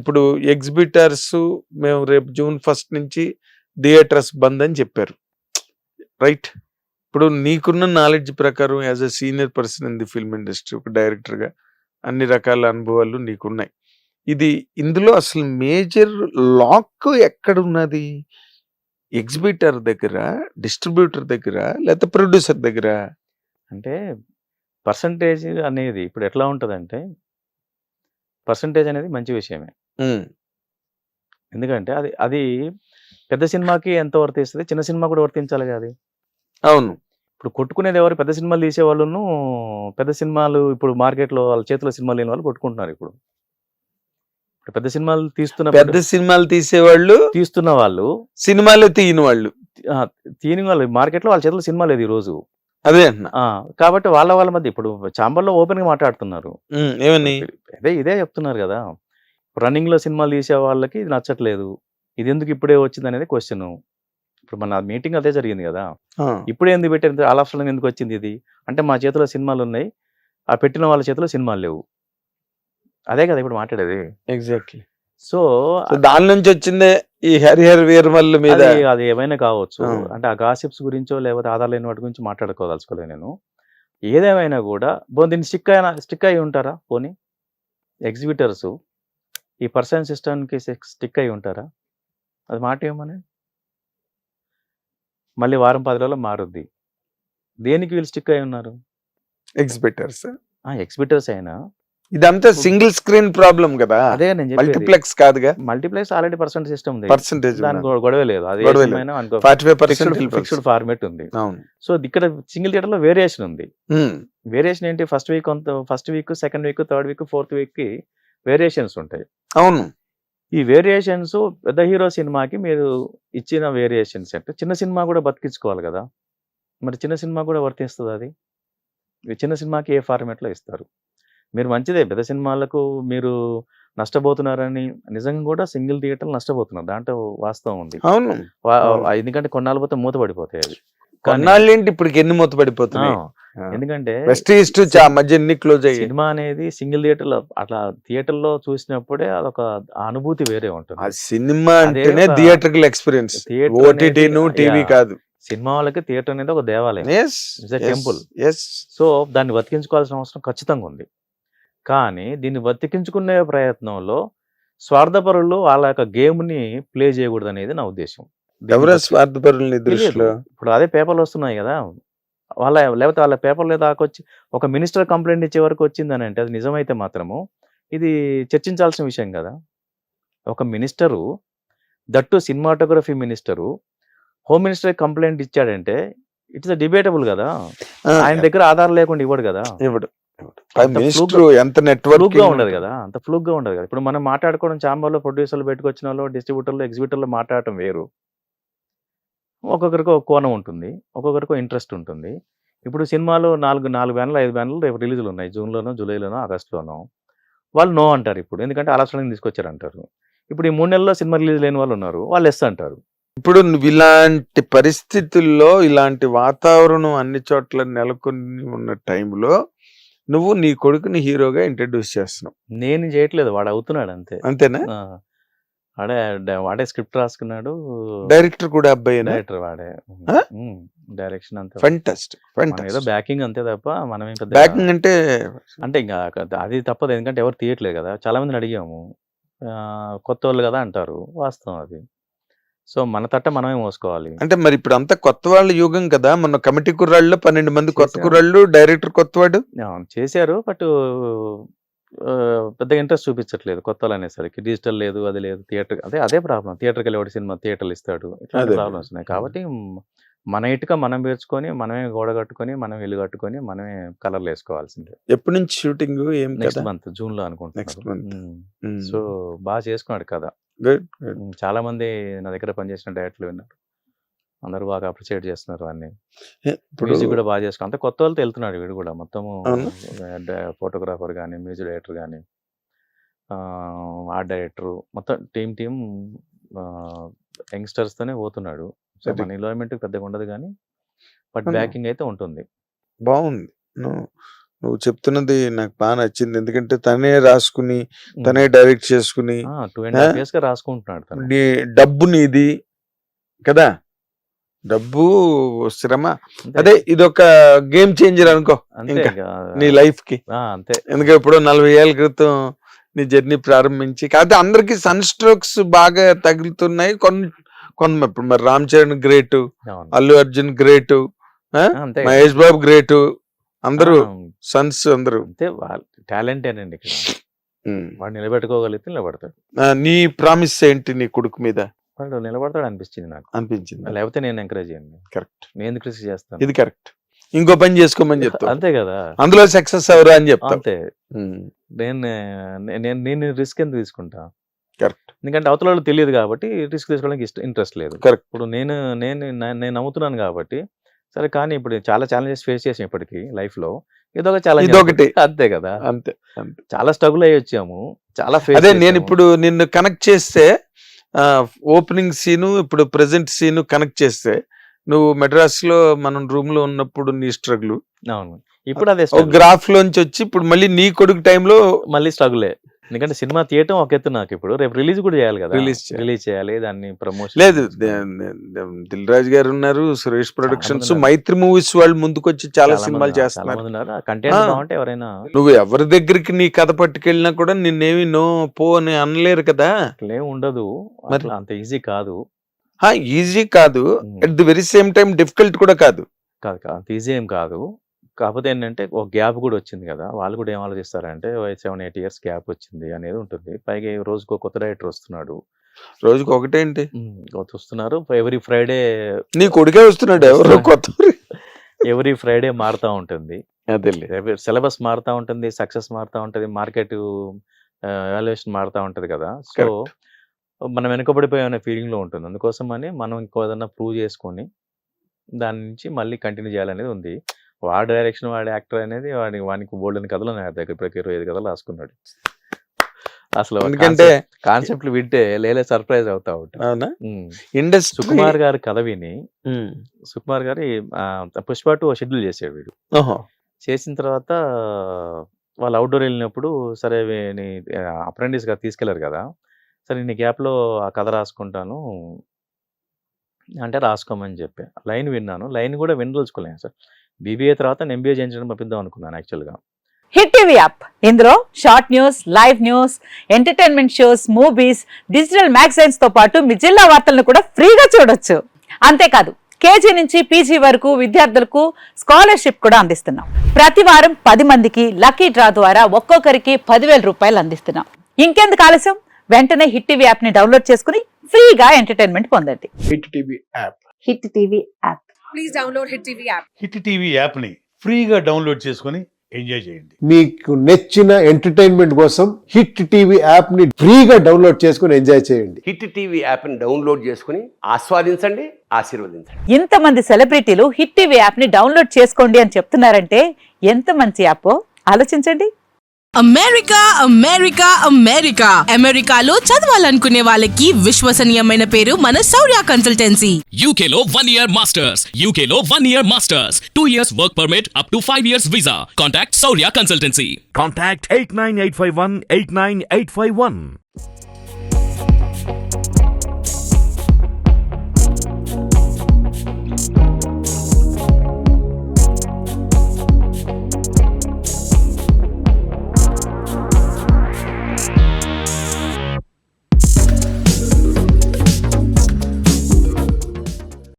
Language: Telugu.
ఇప్పుడు ఎగ్జిబిటర్స్ మేము రేపు June 1 నుంచి థియేటర్స్ బంద్ అని చెప్పారు. రైట్. ఇప్పుడు నీకున్న నాలెడ్జ్ ప్రకారం as a senior person in the film industry, ఒక డైరెక్టర్గా అన్ని రకాల అనుభవాలు నీకున్నాయి. ఇందులో అసలు మేజర్ లాక్ ఎక్కడ ఉన్నది? ఎగ్జిబిటర్ దగ్గర, డిస్ట్రిబ్యూటర్ దగ్గర, లేకపోతే ప్రొడ్యూసర్ దగ్గర? అంటే పర్సంటేజ్ అనేది ఇప్పుడు ఎట్లా ఉంటుందంటే, పర్సంటేజ్ అనేది మంచి విషయమే. ఎందుకంటే అది అది పెద్ద సినిమాకి ఎంత వర్తిస్తుంది, చిన్న సినిమా కూడా వర్తించాలి కదా అది. అవును. ఇప్పుడు కొట్టుకునేది ఎవరు? పెద్ద సినిమాలు తీసేవాళ్ళును, పెద్ద సినిమాలు ఇప్పుడు మార్కెట్లో వాళ్ళ చేతిలో సినిమాలు లేని వాళ్ళు కొట్టుకుంటున్నారు ఇప్పుడు. పెద్ద సినిమాలు పెద్ద సినిమాలు తీస్తున్న వాళ్ళు సినిమాలు తీయని వాళ్ళు, తీయని వాళ్ళు మార్కెట్లో వాళ్ళ చేతిలో సినిమా లేదు ఈ రోజు. అదే కాబట్టి వాళ్ళ మధ్య ఇప్పుడు చాంబర్లో ఓపెన్ గా మాట్లాడుతున్నారు. ఏమని? ఇదే చెప్తున్నారు కదా, రన్నింగ్ లో సినిమాలు తీసే వాళ్ళకి ఇది నచ్చట్లేదు, ఇది ఎందుకు ఇప్పుడే వచ్చింది అనేది క్వశ్చన్. ఇప్పుడు మన మీటింగ్ అదే జరిగింది కదా, ఇప్పుడే ఎందుకు పెట్టారు, ఆల్ ఆఫ్ సడన్ ఎందుకు వచ్చింది ఇది అంటే, మా చేతిలో సినిమాలు ఉన్నాయి, ఆ పెట్టిన వాళ్ళ చేతిలో సినిమాలు లేవు. అదే కదా ఇప్పుడు మాట్లాడేది. ఎగ్జాక్ట్లీ. సో దాని నుంచి వచ్చిందే ఈ హరిహర వీరమల్ల మీద. అది ఏమైనా కావచ్చు. అంటే ఆ గాసిప్స్ గురించో లేకపోతే ఆధార్ లేని వాటి గురించి మాట్లాడుకోదలుచుకోలేదు నేను. ఏదేమైనా కూడా దీన్ని స్టిక్ అయి ఉంటారా? పోనీ ఎగ్జిబిటర్స్ ఈ పర్సన్ సిస్టమ్కి స్టిక్ అయి ఉంటారా? అది మాట ఏమని మళ్ళీ వారం 10 రోజుల్లో మారుద్ది. దేనికి వీళ్ళు స్టిక్ అయి ఉన్నారు? ఎగ్జిబిటర్స్ అయినా ఇదంతా సింగిల్ స్క్రీన్ ప్రాబ్లం కదా. అదే నేను మల్టీప్లెక్స్ కాదుగా. మల్టీప్లెక్స్ ఆల్రెడీ పర్సెంట్ సిస్టమ్ ఉంది, పర్సెంటేజ్ దానికి గొడవ లేదు. అది ఫిక్స్డ్ ఫార్మేట్ ఉంది. సో ఇక్కడ సింగిల్ థియేటర్ లో వేరియేషన్ ఉంది. వేరియేషన్ ఏంటి? First week, second week, third week, fourth week కి వేరియేషన్స్ ఉంటాయి. అవును. ఈ వేరియేషన్స్ పెద్ద హీరో సినిమాకి మీరు ఇచ్చిన వేరియేషన్స్ అంటే, చిన్న సినిమా కూడా బతికించుకోవాలి కదా. మరి చిన్న సినిమా కూడా వర్తిస్తుంది అది? చిన్న సినిమాకి ఏ ఫార్మేట్ లో ఇస్తారు? మీరు మంచిదే, పెద్ద సినిమాలకు మీరు నష్టపోతున్నారని నిజంగా కూడా సింగిల్ థియేటర్లు నష్టపోతున్నారు, దాంట్లో వాస్తవం ఉంది. అవును. ఎందుకంటే కొన్నాళ్ళు పోతే మూతపడిపోతాయి అవి. కొన్నాళ్ళు ఏంటి ఇప్పుడు ఎన్ని మూతపడిపోతున్నాయి? ఎందుకంటే సినిమా అనేది సింగిల్ థియేటర్ లో, అట్లా థియేటర్ లో చూసినప్పుడే అదొక అనుభూతి వేరే ఉంటుంది. సినిమా అంటేనే థియేటర్కల్ ఎక్స్పీరియన్స్, ఓటీటీ టీవీ కాదు. సినిమా వాళ్ళకి థియేటర్ అనేది ఒక దేవాలయం, టెంపుల్. సో దాన్ని బతికించుకోవాల్సిన అవసరం ఖచ్చితంగా ఉంది. కానీ దీన్ని బతికించుకునే ప్రయత్నంలో స్వార్థపరులు వాళ్ళ యొక్క గేమ్ ని ప్లే చేయకూడదు అనేది నా ఉద్దేశం. ఇప్పుడు అదే పేపర్లు వస్తున్నాయి కదా, లేకపోతే వాళ్ళ పేపర్లో దాకొచ్చి ఒక మినిస్టర్ కంప్లైంట్ ఇచ్చే వరకు వచ్చిందని అంటే, అది నిజమైతే మాత్రము ఇది చర్చించాల్సిన విషయం కదా. ఒక minister, that cinematography minister, home minister complaint ఇచ్చాడంటే ఇట్స్ డిబేటబుల్ కదా. ఆయన దగ్గర ఆధారం లేకుండా ఇవ్వడు కదా. ఎంత నెట్వర్క్ గా ఉండదు కదా, అంత ఫ్లూక్ గా ఉండదు కదా. ఇప్పుడు మనం మాట్లాడుకోవడం చాంబర్లో ప్రొడ్యూసర్లు పెట్టుకొచ్చిన వాళ్ళు, డిస్ట్రిబ్యూటర్లు, ఎగ్జిబిటర్లు మాట్లాడటం వేరు. ఒక్కొక్కరికి ఒక కోణం ఉంటుంది, ఒక్కొక్కరికి ఇంట్రెస్ట్ ఉంటుంది. ఇప్పుడు సినిమాలు 4 బ్యానర్లు 5 బ్యానర్లు రేపు రిలీజులు ఉన్నాయి, జూన్లోనో, జూలైలోనో, ఆగస్టులోనో. వాళ్ళు నో అంటారు ఇప్పుడు, ఎందుకంటే ఆలోచన తీసుకొచ్చారు అంటారు. ఇప్పుడు ఈ 3 నెలల్లో సినిమా రిలీజ్ లేని వాళ్ళు ఉన్నారు, వాళ్ళు ఎస్ అంటారు. ఇప్పుడు నువ్వు ఇలాంటి పరిస్థితుల్లో, ఇలాంటి వాతావరణం అన్ని చోట్ల నెలకొని ఉన్న టైంలో నువ్వు నీ కొడుకుని హీరోగా ఇంట్రడ్యూస్ చేస్తున్నావు. నేను చేయట్లేదు, వాడు అవుతున్నాడు అంతే. అంతేనా? వాడే స్క్రిప్ట్ రాసుకున్నాడు, డైరెక్టర్ కూడా అబ్బాయి, డైరెక్టర్ వాడే, డైరెక్షన్ అంతే. ఫెంటాస్టిక్. ఏదో బ్యాకింగ్ అంతే తప్ప మనం బ్యాకింగ్ అంటే ఇంకా అది తప్పదు, ఎందుకంటే ఎవరు తీయట్లేదు కదా. చాలా మందిని అడిగాము, కొత్త వాళ్ళు కదా అంటారు, వాస్తవం అది. సో మన తట్ట మనమే మోసుకోవాలి. అంటే మరి ఇప్పుడు అంతా కొత్త వాళ్ళ యుగం కదా. మన కమిటీ కుర్రాళ్ళు 12 మంది కొత్త కుర్రాళ్ళు, డైరెక్టర్ కొత్తవాడు చేశారు. బట్ పెద్ద ఇంట్రెస్ట్ చూపించట్లేదు కొత్త వాళ్ళు అనేసరికి. డిజిటల్ లేదు, అది లేదు, థియేటర్ అదే ప్రాబ్లం. థియేటర్కి వెళ్ళి సినిమా థియేటర్లు ఇస్తాడు, ఇట్లాంటి ప్రాబ్లమ్స్ ఉన్నాయి. కాబట్టి మన ఇటుక మనం పేర్చుకొని, మనమే గోడ కట్టుకొని, మనం ఇల్లు కట్టుకొని, మనమే కలర్లు వేసుకోవాల్సిందే. ఎప్పటి నుంచి షూటింగ్? నెక్స్ట్ మంత్ జూన్ లో అనుకుంటున్నాను. సో బాగా చేసుకున్నాడు కదా. చాలా మంది నా దగ్గర పనిచేసిన డైరెక్టర్లు విన్నారు, అందరూ బాగా అప్రిషియేట్ చేస్తున్నారు. అన్ని మ్యూజిక్ కూడా బాగా చేసుకున్నాడు. అంతే కొత్త వాళ్ళతో వెళ్తున్నాడు వీడు కూడా. మొత్తము ఫోటోగ్రాఫర్ కానీ, మ్యూజిక్ డైరెక్టర్ కానీ, ఆర్ట్ డైరెక్టర్, మొత్తం టీం యంగ్స్టర్స్ తోనే పోతున్నాడు. సో మన ఇన్వాల్వ్మెంట్ పెద్దగా ఉండదు కానీ, బట్ బ్యాకింగ్ అయితే ఉంటుంది. బాగుంది. నువ్వు చెప్తున్నది నాకు బాగా నచ్చింది. ఎందుకంటే తనే రాసుకుని తనే డైరెక్ట్ చేసుకుని 2.5 years గా రాసుకుంటున్నాడు తను. నీ డబ్బు నీది కదా, డబ్బు శ్రమ. అంతే. అదే ఇదొక గేమ్ చేంజర్ అనుకో అంతే ఇంకా ఇక. నీ లైఫ్ కి. అంతే. ఎందుకంటే ఇప్పుడు 40 ఏళ్ల క్రితం నీ జర్నీ ప్రారంభించి, కాకపోతే అందరికి సన్ స్ట్రోక్స్ బాగా తగులుతున్నాయి. కొన్ని ఇప్పుడు మరి రామ్ చరణ్ గ్రేట్, అవును. అల్లు అర్జున్ గ్రేట్, అంతే. మహేష్ బాబు గ్రేట్, అందరూ ఆ, సన్స్ అందరూ. అంతే వాళ్ళ టాలెంటేనండి ఇక్కడ. వాడు నిలబెట్టుకోగలిగితే నిలబడతాడు. నీ ప్రామిస్ ఏంటి నీ కొడుకు మీద వాడు నిలబడతాడు అనిపించింది నాకు. అనిపించింది? లేకపోతే నేను ఎంకరేజ్ చేయండి. కరెక్ట్, నేను ఎందుకు కృషి చేస్తాను? ఇది కరెక్ట్. ఇంకో పని చేసుకోమని చెప్తా, అంతే కదా. అందులో సక్సెస్ అవరా అని చెప్తా. అంతే. నేను రిస్క్ ఎందుకు తీసుకుంటా? కరెక్ట్. ఎందుకంటే అవతల వాళ్ళు తెలియదు కాబట్టి రిస్క్ తీసుకోవడానికి ఇంట్రెస్ట్ లేదు. కరెక్ట్. ఇప్పుడు నేను నమ్ముతున్నాను కాబట్టి సరే. కానీ ఇప్పుడు చాలా ఛాలెంజెస్ ఫేస్ చేసాం ఇప్పటికి లైఫ్ లో. ఇదొకటి. అంతే కదా. అంతే అంతే. చాలా స్ట్రగుల్ అయ్యి వచ్చాము, చాలా ఫేస్. అదే నేను ఇప్పుడు నిన్ను కనెక్ట్ చేస్తే ఓపెనింగ్ సీను ఇప్పుడు ప్రెసెంట్ సీను కనెక్ట్ చేస్తే, నువ్వు మెడ్రాస్ లో మనం రూమ్ లో ఉన్నప్పుడు నీ స్ట్రగుల్, అవును, ఇప్పుడు అదే గ్రాఫ్ లోంచి వచ్చి ఇప్పుడు మళ్ళీ నీ కొడుకు టైంలో మళ్ళీ స్ట్రగులే. ఎందుకంటే సినిమా తీయటం ఒక ఎత్తు, నాకు ఇప్పుడు రేపు రిలీజ్ కూడా చేయాలి కదా. రిలీజ్ చేయాలి, దాన్ని ప్రమోషన్ లేదు. దిల్ రాజు గారు ఉన్నారు, సురేష్ ప్రొడక్షన్స్, మైత్రి మూవీస్ వాళ్ళు ముందుకొచ్చి చాలా సినిమాలు చేస్తున్నారు. కంటెంట్ బాగుంటే ఎవరైనా. నువ్వు ఎవరి దగ్గరికి నీ కథ పట్టుకెళ్ళినా కూడా నిన్నేమి నో పో అని అనలేరు కదా. అట్లే ఉండదు, అంత ఈజీ కాదు. ఈజీ కాదు, at the very same time difficult కూడా కాదు. అంత ఈజీ ఏం కాదు. కాకపోతే ఏంటంటే ఒక గ్యాప్ కూడా వచ్చింది కదా. వాళ్ళు కూడా ఏం ఆలోచిస్తారంటే 7-8 years గ్యాప్ వచ్చింది అనేది ఉంటుంది. పైగా రోజుకో కొత్త డైరెక్టర్ వస్తున్నాడు. రోజుకి ఒకటేంటి వస్తున్నారు. ఎవ్రీ ఫ్రైడే నీ కొడుకే వస్తున్నాడు, ఎవరో కొత్త. ఎవ్రీ ఫ్రైడే మారుతా ఉంటుంది, అదే సిలబస్ మారుతా ఉంటుంది, సక్సెస్ మారుతా ఉంటుంది, మార్కెట్ వాల్యుయేషన్ మారుతా ఉంటది కదా. సో మనం వెనుకబడిపోయే ఫీలింగ్ లో ఉంటుంది. అందుకోసం అని మనం ఇంకో ఏదన్నా ప్రూవ్ చేసుకొని దాని నుంచి మళ్ళీ కంటిన్యూ చేయాలనేది ఉంది. వాడి డైరెక్షన్, వాడి యాక్టర్ అనేది వానికి బోల్డెన్ కథలు ఉన్నాయి దగ్గర. ప్రతి 25 కథలు రాసుకున్నాడు. అసలు ఎందుకంటే కాన్సెప్ట్లు వింటే లేలే సర్ప్రైజ్ అవుతా ఉంటాడు. ఇండస్ట్రీ సుకుమార్ గారి కథ విని, సుకుమార్ గారి పుష్ప 2 షెడ్యూల్ చేసాడు వీడు. చేసిన తర్వాత వాళ్ళు అవుట్డోర్ వెళ్ళినప్పుడు సరే అప్రెంటిస్ గా తీసుకెళ్లారు కదా. సరే నీ గ్యాప్ లో ఆ కథ రాసుకుంటాను అంటే రాసుకోమని చెప్పి లైన్ విన్నాను. లైన్ కూడా వినదలుచుకోలేను సార్. బీబీఏ తర్వాత ఎంబీఏ చేయించడం పంపిద్దాం అనుకున్నాను యాక్చువల్గా. హిట్ టీవీ యాప్, ఇందులో short news, live news, entertainment shows, movies, digital magazines తో పాటు మీ జిల్లా వార్తలను కూడా ఫ్రీగా చూడొచ్చు. అంతేకాదు కేజీ నుంచి పీజీ వరకు విద్యార్థులకు స్కాలర్షిప్ కూడా అందిస్తున్నాం. ప్రతి వారం 10 మందికి లక్కీ డ్రా ద్వారా ఒక్కొక్కరికి 10,000 రూపాయలు అందిస్తున్నాం. ఇంకెందుకు ఆలస్యం, వెంటనే హిట్ టీవీ యాప్ ని డౌన్లోడ్ చేసుకుని ఫ్రీగా ఎంటర్టైన్మెంట్ పొందండి. Hit TV app. Hit TV app. Please download hit TV app. Hit TV యాప్ని ఫ్రీగా డౌన్లోడ్ చేసుకొని ఎంజాయ్ చేయండి. మీకు నచ్చిన ఎంటర్టైన్మెంట్ కోసం హిట్ టీవీ యాప్ ని ఫ్రీగా డౌన్లోడ్ చేసుకొని ఎంజాయ్ చేయండి. హిట్ టీవీ యాప్ని డౌన్లోడ్ చేసుకుని ఆస్వాదించండి, ఆశీర్వదించండి. ఇంతమంది సెలబ్రిటీలు హిట్ టీవీ యాప్ ని డౌన్లోడ్ చేసుకోండి అని చెప్తున్నారంటే ఎంత మంచి యాప్ ఆలోచించండి. అమెరికా అమెరికా అమెరికా అమెరికాలో చదవాలనుకునే వాళ్ళకి విశ్వసనీయమైన పేరు మన శౌర్య కన్సల్టెన్సీ. UK లో 1 year masters. UK లో 1 year masters. 2 years work permit up to 5 years visa. Contact Saurya Consultancy. Contact 89851 89851.